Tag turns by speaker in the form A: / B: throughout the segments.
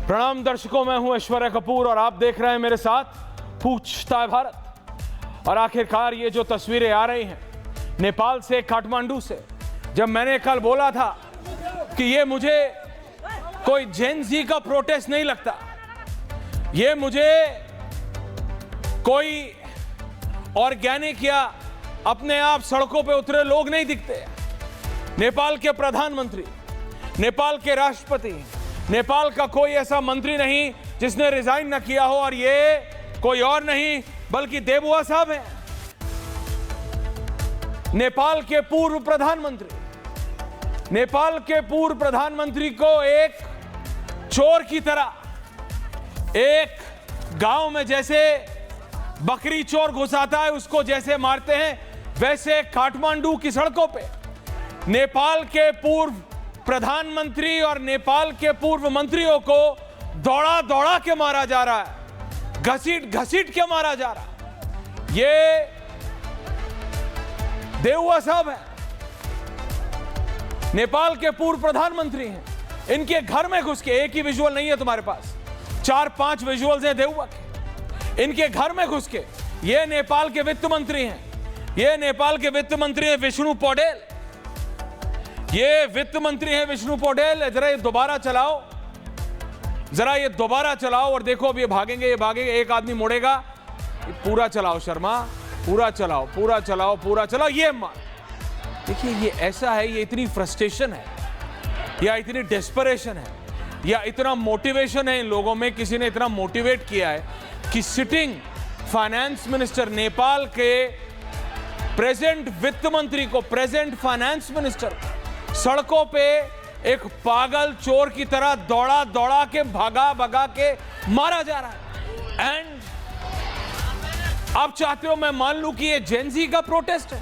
A: प्रणाम दर्शकों, मैं हूं ऐश्वर्या कपूर और आप देख रहे हैं मेरे साथ पूछता है भारत। और आखिरकार ये जो तस्वीरें आ रही हैं नेपाल से, काठमांडू से, जब मैंने कल बोला था कि ये मुझे कोई जेन जी का प्रोटेस्ट नहीं लगता, ये मुझे कोई ऑर्गेनिक या अपने आप सड़कों पे उतरे लोग नहीं दिखते। नेपाल के प्रधानमंत्री, नेपाल के राष्ट्रपति, नेपाल का कोई ऐसा मंत्री नहीं जिसने रिजाइन न किया हो, और ये कोई और नहीं बल्कि देबुआ साहब हैं, नेपाल के पूर्व प्रधानमंत्री। नेपाल के पूर्व प्रधानमंत्री को एक चोर की तरह एक गांव में जैसे बकरी चोर घुसाता है उसको जैसे मारते हैं, वैसे काठमांडू की सड़कों पे नेपाल के पूर्व प्रधानमंत्री और नेपाल के पूर्व मंत्रियों को दौड़ा दौड़ा के मारा जा रहा है, घसीट घसीट के मारा जा रहा है। ये देबुआ साहब हैं, नेपाल के पूर्व प्रधानमंत्री हैं। इनके घर में घुस के, एक ही विजुअल नहीं है तुम्हारे पास, 4-5 विजुअल्स हैं देबुआ के। इनके घर में घुस के, ये नेपाल के वित्त मंत्री हैं, ये नेपाल के वित्त मंत्री हैं विष्णु पौडेल, ये वित्त मंत्री हैं विष्णु पौडेल। जरा ये दोबारा चलाओ, जरा ये दोबारा चलाओ और देखो अब ये भागेंगे, ये भागेंगे, एक आदमी मुड़ेगा। पूरा चलाओ शर्मा, पूरा चलाओ, पूरा चलाओ, पूरा चलाओ। ये मार देखिए, ये ऐसा है, ये इतनी फ्रस्ट्रेशन है या इतनी डेस्परेशन है या इतना मोटिवेशन है इन लोगों में, किसी ने इतना मोटिवेट किया है कि सिटिंग फाइनेंस मिनिस्टर, नेपाल के प्रेजेंट वित्त मंत्री को, प्रेजेंट फाइनेंस मिनिस्टर सड़कों पे एक पागल चोर की तरह दौड़ा दौड़ा के, भगा भगा के मारा जा रहा है। एंड आप चाहते हो मैं मान लूं कि ये जेन जी का प्रोटेस्ट है?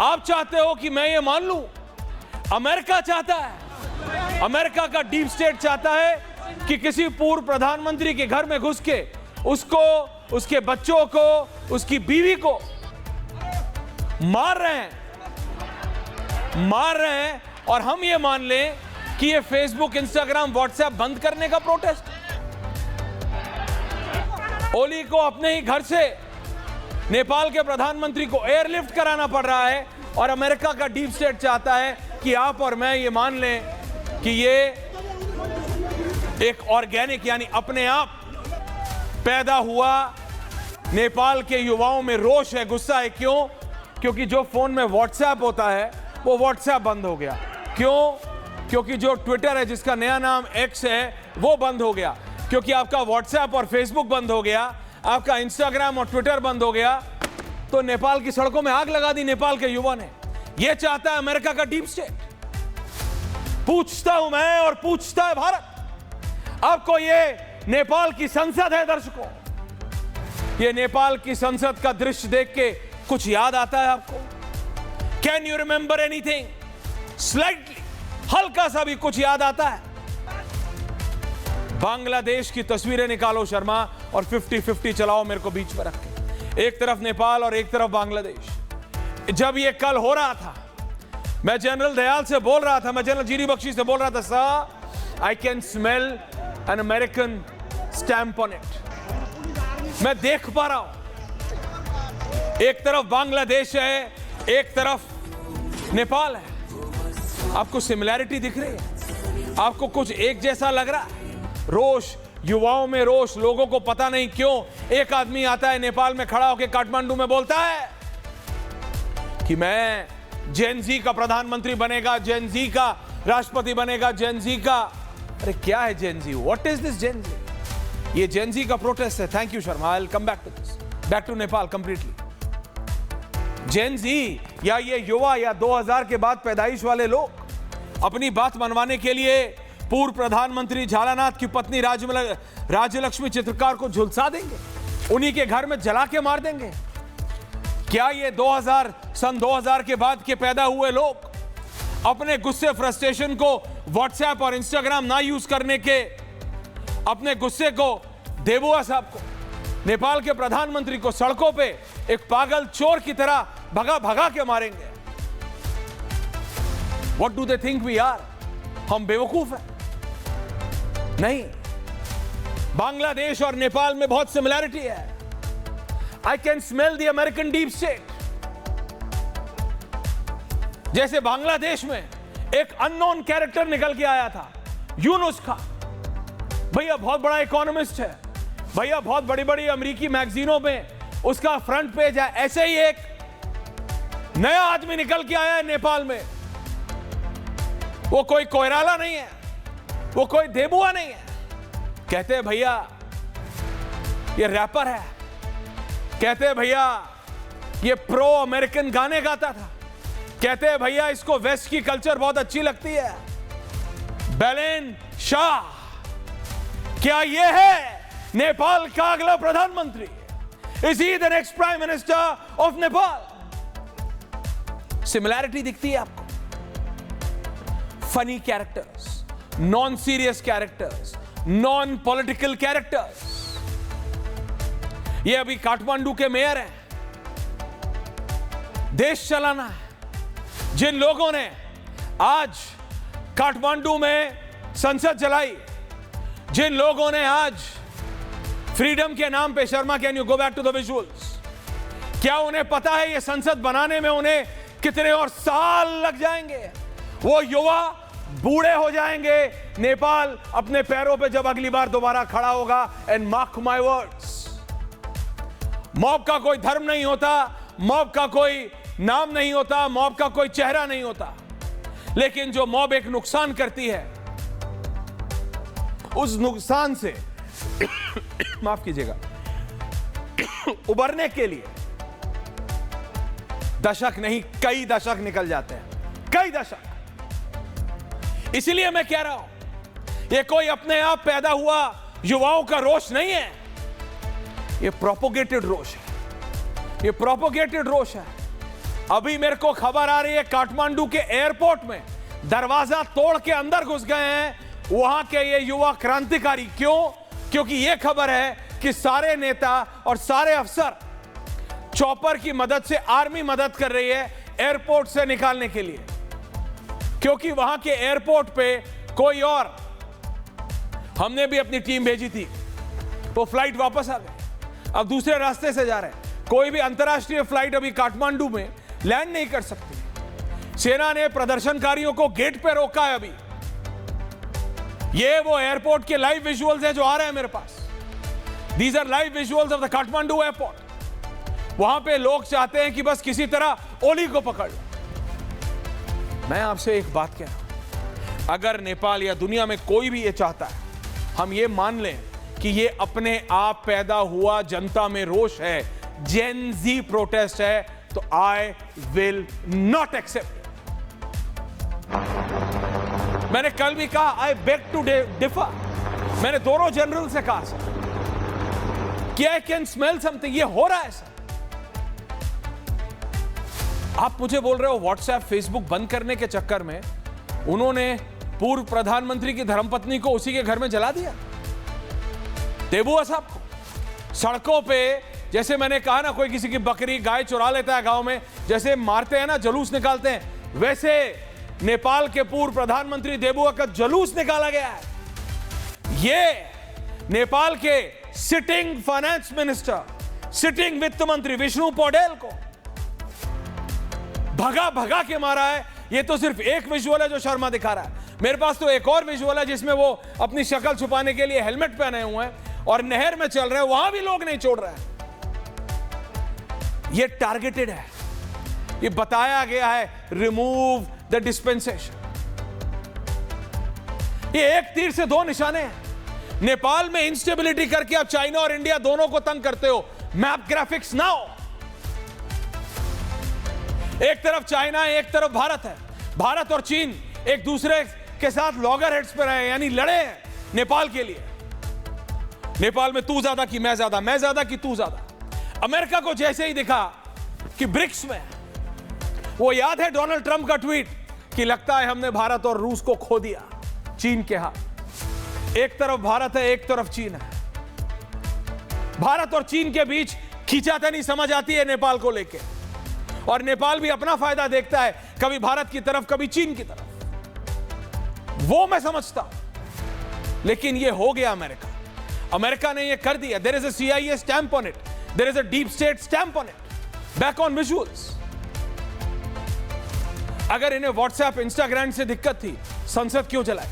A: आप चाहते हो कि मैं ये मान लूं? अमेरिका चाहता है, अमेरिका का डीप स्टेट चाहता है कि किसी पूर्व प्रधानमंत्री के घर में घुस के उसको, उसके बच्चों को, उसकी बीवी को मार रहे हैं, और हम ये मान लें कि ये फेसबुक, इंस्टाग्राम, व्हाट्सएप बंद करने का प्रोटेस्ट। ओली को अपने ही घर से नेपाल के प्रधानमंत्री को एयरलिफ्ट कराना पड़ रहा है, और अमेरिका का डीप स्टेट चाहता है कि आप और मैं ये मान लें कि ये एक ऑर्गेनिक यानी अपने आप पैदा हुआ नेपाल के युवाओं में रोष है, गुस्सा है। क्यों? क्योंकि जो फोन में व्हाट्सएप होता है वो व्हाट्सएप बंद हो गया। क्यों? क्योंकि जो ट्विटर है, जिसका नया नाम एक्स है, वो बंद हो गया। क्योंकि आपका व्हाट्सएप और फेसबुक बंद हो गया, आपका इंस्टाग्राम और ट्विटर बंद हो गया, तो नेपाल की सड़कों में आग लगा दी नेपाल के युवा ने। यह चाहता है अमेरिका का डीप स्टेट। पूछता हूं मैं और पूछता है भारत। आपको ये नेपाल की संसद है दर्शकों, ये नेपाल की संसद का दृश्य देख के कुछ याद आता है आपको? Can you remember anything? Slightly, हल्का सा भी कुछ याद आता है? बांग्लादेश की तस्वीरें निकालो शर्मा और 50-50 चलाओ मेरे को बीच में रख के, एक तरफ नेपाल और एक तरफ बांग्लादेश। जब ये कल हो रहा था, मैं जनरल दयाल से बोल रहा था, मैं जनरल जीडी बख्शी से बोल रहा था, sir I can smell an American stamp on it. मैं देख पा रहा हूं, एक तरफ बांग्लादेश है, एक तरफ नेपाल है। आपको सिमिलैरिटी दिख रही है? आपको कुछ एक जैसा लग रहा है? रोष, युवाओं में रोष, लोगों को पता नहीं क्यों। एक आदमी आता है नेपाल में खड़ा होकर काठमांडू में बोलता है कि मैं जेन जी का प्रधानमंत्री बनेगा, जेन जी का राष्ट्रपति बनेगा, जेन जी का। अरे क्या है Gen Z? What is this Gen Z? ये जेन जी का प्रोटेस्ट है। Thank you Sharma, I will come back to this, back to Nepal completely. Gen Z या ये युवा या 2000 के बाद पैदाइश वाले लोग अपनी बात मनवाने के लिए पूर्व प्रधानमंत्री झालानाथ की पत्नी राज्यलक्ष्मी चित्रकार को झुलसा देंगे, उन्हीं के घर में जला के मार देंगे? क्या ये सन 2000 के बाद के पैदा हुए लोग अपने गुस्से, फ्रस्ट्रेशन को व्हाट्सएप और इंस्टाग्राम ना यूज करने के अपने गुस्से को देबुआ साहब को, नेपाल के प्रधानमंत्री को सड़कों पे एक पागल चोर की तरह भगा भगा के मारेंगे? What do they think we are? हम बेवकूफ हैं? नहीं। बांग्लादेश और नेपाल में बहुत सिमिलैरिटी है। I can smell the American deep state. जैसे बांग्लादेश में एक अननोन कैरेक्टर निकल के आया था, यूनुस खान। भैया बहुत बड़ा इकोनॉमिस्ट है, भैया बहुत बड़ी बड़ी अमेरिकी मैगजीनों में उसका फ्रंट पेज है। ऐसे ही एक नया आदमी निकल के आया है नेपाल में। वो कोई कोयराला नहीं है, वो कोई देबुआ नहीं है। कहते हैं भैया ये रैपर है, कहते हैं भैया ये प्रो अमेरिकन गाने गाता था, कहते हैं भैया इसको वेस्ट की कल्चर बहुत अच्छी लगती है। बेलेन शाह, क्या ये है नेपाल का अगला प्रधानमंत्री? Is he the next prime minister of Nepal? Similarity दिखती है आपको? Funny characters, non serious characters, non political characters. ये अभी काठमांडू के मेयर हैं, देश चलाना है। जिन लोगों ने आज काठमांडू में संसद जलाई, जिन लोगों ने आज फ्रीडम के नाम पे, Sharma can you go back to the visuals, क्या उन्हें पता है ये संसद बनाने में उन्हें कितने और साल लग जाएंगे? वो युवा बूढ़े हो जाएंगे नेपाल अपने पैरों पे जब अगली बार दोबारा खड़ा होगा। And mark my words, mob का कोई धर्म नहीं होता, मॉब का कोई नाम नहीं होता, मॉब का कोई चेहरा नहीं होता, लेकिन जो मॉब एक नुकसान करती है, उस नुकसान से माफ कीजिएगा, उबरने के लिए दशक नहीं कई दशक निकल जाते हैं, कई दशक। इसलिए मैं कह रहा हूं, ये कोई अपने आप पैदा हुआ युवाओं का रोष नहीं है, ये प्रोपोगेटेड रोष है, ये प्रोपोगेटेड रोष है। अभी मेरे को खबर आ रही है काठमांडू के एयरपोर्ट में दरवाजा तोड़ के अंदर घुस गए हैं वहां के ये युवा क्रांतिकारी। क्यों? क्योंकि ये खबर है कि सारे नेता और सारे अफसर चॉपर की मदद से, आर्मी मदद कर रही है एयरपोर्ट से निकालने के लिए, क्योंकि वहां के एयरपोर्ट पे कोई और, हमने भी अपनी टीम भेजी थी, वो फ्लाइट वापस आ गए, अब दूसरे रास्ते से जा रहे हैं। कोई भी अंतरराष्ट्रीय फ्लाइट अभी काठमांडू में लैंड नहीं कर सकती। सेना ने प्रदर्शनकारियों को गेट पे रोका है अभी। ये वो एयरपोर्ट के लाइव विजुअल्स हैं जो आ रहे हैं मेरे पास। These are live visuals of the Kathmandu airport. वहां पे लोग चाहते हैं कि बस किसी तरह ओली को पकड़ लो। मैं आपसे एक बात कह रहा हूं, अगर नेपाल या दुनिया में कोई भी ये चाहता है, हम ये मान लें कि ये अपने आप पैदा हुआ जनता में रोष है, जेन जी प्रोटेस्ट है, तो आई विल नॉट एक्सेप्ट। मैंने कल भी कहा, आई बेग टू डिफर। मैंने दोनों जनरल से कहा सर कि आई कैन स्मेल समथिंग, ये हो रहा है सर। आप मुझे बोल रहे हो व्हाट्सएप फेसबुक बंद करने के चक्कर में उन्होंने पूर्व प्रधानमंत्री की धर्मपत्नी को उसी के घर में जला दिया, देबुआ साहब को। सड़कों पे जैसे मैंने कहा ना, कोई किसी की बकरी गाय चुरा लेता है गांव में, जैसे मारते हैं ना, जुलूस निकालते हैं, वैसे नेपाल के पूर्व प्रधानमंत्री देबुआ का जुलूस निकाला गया है। ये नेपाल के सिटिंग फाइनेंस मिनिस्टर, सिटिंग वित्त मंत्री विष्णु पौडेल को भगा भगा के मारा है। ये तो सिर्फ एक विजुअल है जो शर्मा दिखा रहा है। मेरे पास तो एक और विजुअल है जिसमें वो अपनी शक्ल छुपाने के लिए हेलमेट पहने हुए हैं और नहर में चल रहे हैं, वहां भी लोग नहीं छोड़ रहे हैं। ये टारगेटेड है, ये बताया गया है, रिमूव द डिस्पेंसेशन। ये एक तीर से दो निशाने हैं। नेपाल में इंस्टेबिलिटी करके आप चाइना और इंडिया दोनों को तंग करते हो। मैप ग्राफिक्स नाउ, एक तरफ चाइना है, एक तरफ भारत है। भारत और चीन एक दूसरे के साथ लॉगर हेड्स पर रहे, यानी लड़े हैं नेपाल के लिए। नेपाल में तू ज्यादा कि मैं ज्यादा, मैं ज्यादा कि तू ज्यादा। अमेरिका को जैसे ही दिखा कि ब्रिक्स में, वो याद है डोनाल्ड ट्रंप का ट्वीट कि लगता है हमने भारत और रूस को खो दिया चीन के हाथ। एक तरफ भारत है, एक तरफ चीन है। भारत और चीन के बीच खींचातानी समझ आती है नेपाल को लेके, और नेपाल भी अपना फायदा देखता है, कभी भारत की तरफ कभी चीन की तरफ। वो मैं समझता हूं, लेकिन ये हो गया अमेरिका। अमेरिका ने ये कर दिया. There is a CIA stamp on it. There is a deep state stamp on it. Back on visuals. अगर इन्हें व्हाट्सएप इंस्टाग्राम से दिक्कत थी, संसद क्यों चलाई?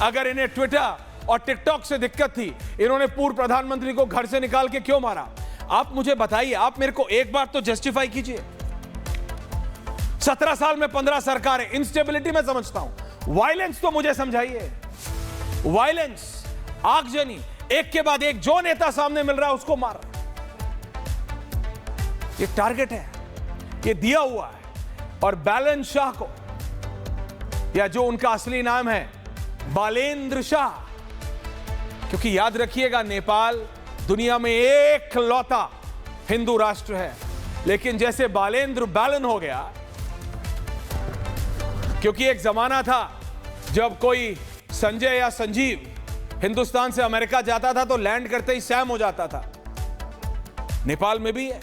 A: अगर इन्हें ट्विटर और टिकटॉक से दिक्कत थी, इन्होंने पूर्व प्रधानमंत्री को घर से निकाल के क्यों मारा? आप मुझे बताइए, आप मेरे को एक बार तो जस्टिफाई कीजिए. 17 साल में 15 सरकारें, इंस्टेबिलिटी में समझता हूं, वायलेंस तो मुझे समझाइए. वायलेंस, आगजनी, एक के बाद एक जो नेता सामने मिल रहा है उसको मार. ये टारगेट है, ये दिया हुआ है. और बैलेंस शाह को, या जो उनका असली नाम है बालेंद्र शाह, क्योंकि याद रखिएगा नेपाल दुनिया में एक लौता हिंदू राष्ट्र है, लेकिन जैसे बालेंद्र बैलन हो गया, क्योंकि एक जमाना था जब कोई संजय या संजीव हिंदुस्तान से अमेरिका जाता था तो लैंड करते ही सैम हो जाता था. नेपाल में भी है.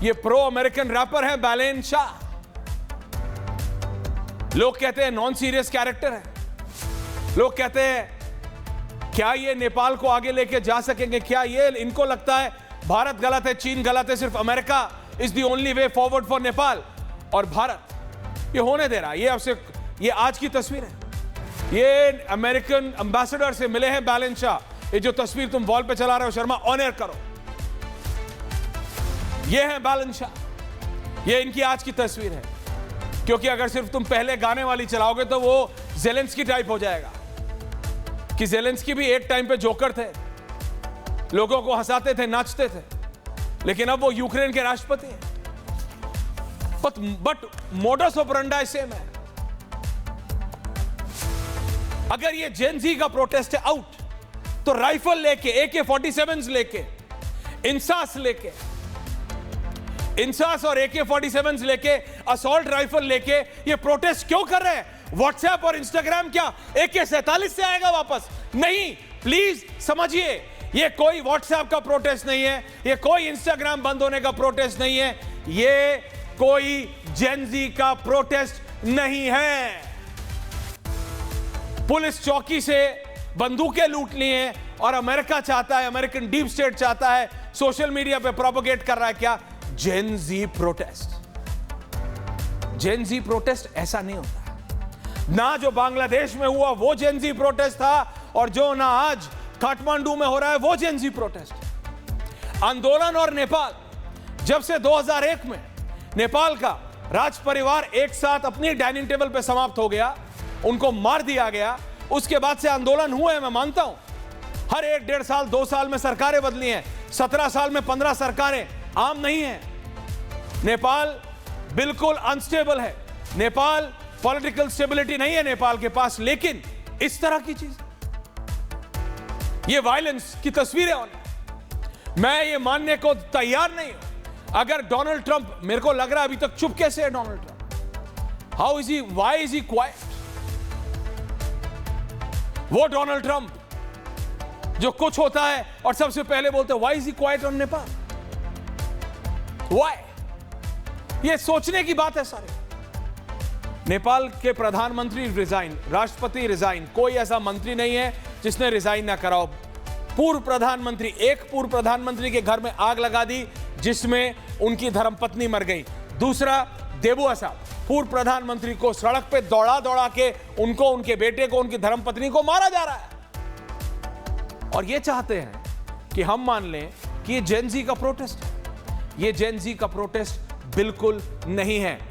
A: ये प्रो अमेरिकन रैपर है बैलेंद्र शाह. लोग कहते हैं नॉन सीरियस कैरेक्टर है. लोग कहते हैं क्या ये नेपाल को आगे लेके जा सकेंगे? क्या ये इनको लगता है भारत गलत है, चीन गलत है, सिर्फ America is the only way forward for Nepal? और भारत ये होने दे रहा है. ये आपसे, ये आज की तस्वीर है. ये अमेरिकन एम्बेसडर से मिले हैं बैलेंस शाह. ये जो तस्वीर तुम वॉल पे चला रहे हो शर्मा, ऑनर करो. ये है बैलेंस शाह. ये इनकी आज की तस्वीर है. क्योंकि अगर सिर्फ तुम पहले गाने वाली चलाओगे तो वो ज़ेलेंस्की टाइप हो जाएगा. कि ज़ेलेंस्की भी एक टाइम पे जोकर थे, लोगों को हंसाते थे, नाचते थे, लेकिन अब वो यूक्रेन के राष्ट्रपति हैं. बट मोडस ऑपरेंडी सेम है. अगर ये जेन-ज़ी का प्रोटेस्ट है आउट, तो राइफल लेके, AK-47 लेके, इंसास और AK-47 लेके, असॉल्ट राइफल लेके ये प्रोटेस्ट क्यों कर रहे हैं? व्हाट्सएप और इंस्टाग्राम क्या AK-47 से आएगा वापस? नहीं, प्लीज समझिए, ये कोई व्हाट्सएप का प्रोटेस्ट नहीं है, ये कोई इंस्टाग्राम बंद होने का प्रोटेस्ट नहीं है, ये कोई जेन-ज़ी का प्रोटेस्ट नहीं है. पुलिस चौकी से बंदूकें लूट ली हैं और अमेरिका चाहता है, अमेरिकन डीप स्टेट चाहता है, सोशल मीडिया पे प्रोपेगेट कर रहा है क्या? Gen Z protest. जेन-ज़ी प्रोटेस्ट ऐसा नहीं होता. ना जो बांग्लादेश में हुआ वो जेन-ज़ी प्रोटेस्ट था, और जो ना आज काठमांडू में हो रहा है वो जेन-ज़ी प्रोटेस्ट. आंदोलन और नेपाल, जब से 2001 में नेपाल का राज परिवार एक साथ अपनी डाइनिंग टेबल पे समाप्त हो गया, उनको मार दिया गया, उसके बाद से आंदोलन हुए हैं. मैं मानता हूं हर 1-1.5 साल 2 साल में सरकारें बदली हैं. 17 साल में 15 सरकारें आम नहीं है. नेपाल बिल्कुल अनस्टेबल है. नेपाल पॉलिटिकल स्टेबिलिटी नहीं है नेपाल के पास. लेकिन इस तरह की चीज, ये वायलेंस की तस्वीरें होने, मैं ये मानने को तैयार नहीं हूं. अगर डोनाल्ड ट्रंप, मेरे को लग रहा है अभी तक चुप कैसे है Donald Trump? How is he, why is he quite? वो डोनाल्ड ट्रंप जो कुछ होता है और सबसे पहले बोलते हैं why is he quite on Nepal? Why? ये सोचने की बात है सारे. नेपाल के प्रधानमंत्री रिजाइन, राष्ट्रपति रिजाइन, कोई ऐसा मंत्री नहीं है जिसने रिजाइन ना कराओ. पूर्व प्रधानमंत्री, एक पूर्व प्रधानमंत्री के घर में आग लगा दी जिसमें उनकी धर्मपत्नी मर गई. दूसरा, देबुआ साहब, पूर्व प्रधानमंत्री को सड़क पे दौड़ा दौड़ा के उनको, उनके बेटे को, उनकी धर्मपत्नी को मारा जा रहा है. और ये चाहते हैं कि हम मान लें कि ये जेन-ज़ी का प्रोटेस्ट है. ये जेन-ज़ी का प्रोटेस्ट बिल्कुल नहीं है.